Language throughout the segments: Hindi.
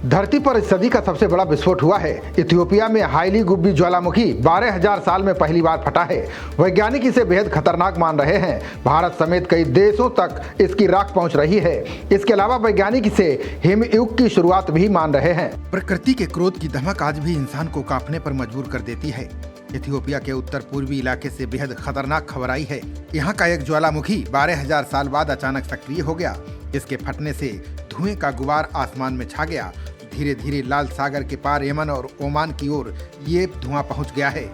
धरती पर इस सदी का सबसे बड़ा विस्फोट हुआ है। इथियोपिया में हाईली गुब्बी ज्वालामुखी 12,000 साल में पहली बार फटा है। वैज्ञानिक इसे बेहद खतरनाक मान रहे हैं। भारत समेत कई देशों तक इसकी राख पहुंच रही है। इसके अलावा वैज्ञानिक इसे हिमयुग की शुरुआत भी मान रहे हैं। प्रकृति के क्रोध की धमक आज भी इंसान को कांपने पर मजबूर कर देती है। इथियोपिया के उत्तर पूर्वी इलाके से बेहद खतरनाक खबर आई है। यहाँ का एक ज्वालामुखी 12,000 साल बाद अचानक सक्रिय हो गया। इसके फटने से धुएं का गुबार आसमान में छा गया। धीरे धीरे लाल सागर के पार यमन और ओमान की ओर ये धुआं पहुंच गया है।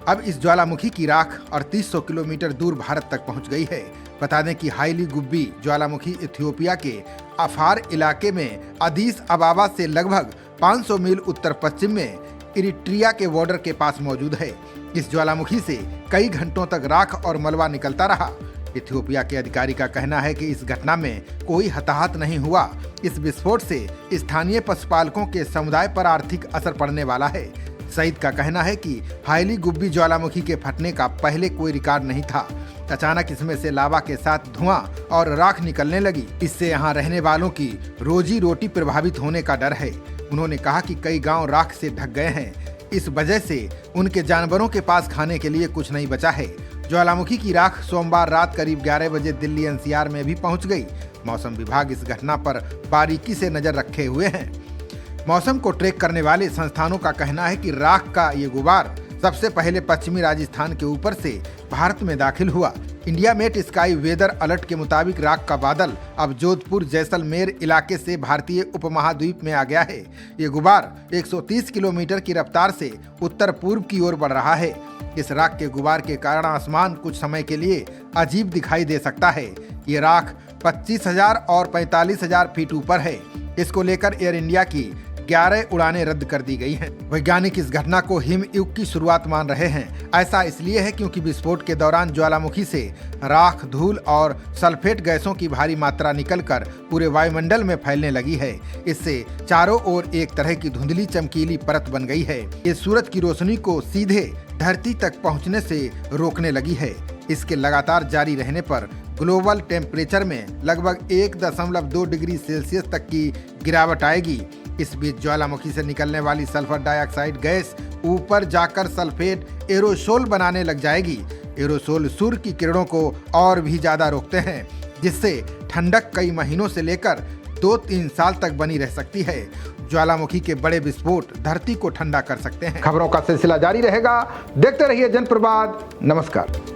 अब इस ज्वालामुखी की राख 3800 किलोमीटर दूर भारत तक पहुंच गई है। बता दें कि हाईली गुब्बी ज्वालामुखी इथियोपिया के अफार इलाके में अदीस अबाबा से लगभग 500 मील उत्तर पश्चिम में इरिट्रिया के बॉर्डर के पास मौजूद है। इस ज्वालामुखी से कई घंटों तक राख और मलबा निकलता रहा। इथियोपिया के अधिकारी का कहना है कि इस घटना में कोई हताहत नहीं हुआ। इस विस्फोट से स्थानीय पशुपालकों के समुदाय पर आर्थिक असर पड़ने वाला है। सईद का कहना है कि हाईली गुब्बी ज्वालामुखी के फटने का पहले कोई रिकॉर्ड नहीं था। अचानक इसमें से लावा के साथ धुआं और राख निकलने लगी। इससे यहाँ रहने वालों की रोजी रोटी प्रभावित होने का डर है। उन्होंने कहा कि कई गांव राख से ढक गए हैं। इस वजह से उनके जानवरों के पास खाने के लिए कुछ नहीं बचा है। ज्वालामुखी की राख सोमवार रात करीब 11 बजे दिल्ली एनसीआर में भी पहुंच गई। मौसम विभाग इस घटना पर बारीकी से नजर रखे हुए हैं। मौसम को ट्रैक करने वाले संस्थानों का कहना है कि राख का ये गुबार सबसे पहले पश्चिमी राजस्थान के ऊपर से भारत में दाखिल हुआ। India Met Sky weather alert के मुताबिक राख का बादल अब जोधपुर जैसलमेर इलाके से भारतीय उपमहाद्वीप में आ गया है। ये गुबार 130 किलोमीटर की रफ्तार से उत्तर पूर्व की ओर बढ़ रहा है। इस राख के गुबार के कारण आसमान कुछ समय के लिए अजीब दिखाई दे सकता है। ये राख 25,000 और 45,000 फीट ऊपर है। इसको लेकर एयर इंडिया की 11 उड़ानें रद्द कर दी गई हैं। वैज्ञानिक इस घटना को हिमयुग की शुरुआत मान रहे हैं। ऐसा इसलिए है क्योंकि विस्फोट के दौरान ज्वालामुखी से राख, धूल और सल्फेट गैसों की भारी मात्रा निकलकर पूरे वायुमंडल में फैलने लगी है। इससे चारों ओर एक तरह की धुंधली चमकीली परत बन गई है। ये सूरज की रोशनी को सीधे धरती तक पहुंचने से रोकने लगी है। इसके लगातार जारी रहने पर ग्लोबल टेम्परेचर में लगभग 1.2 डिग्री सेल्सियस तक की गिरावट आएगी। इस बीच ज्वालामुखी से निकलने वाली सल्फर डाइऑक्साइड गैस ऊपर जाकर सल्फेट एरोसोल बनाने लग जाएगी। एरोसोल सूर्य की किरणों को और भी ज्यादा रोकते हैं, जिससे ठंडक कई महीनों से लेकर 2-3 साल तक बनी रह सकती है। ज्वालामुखी के बड़े विस्फोट धरती को ठंडा कर सकते हैं। खबरों का सिलसिला जारी रहेगा। देखते रहिए जनप्रवाद। नमस्कार।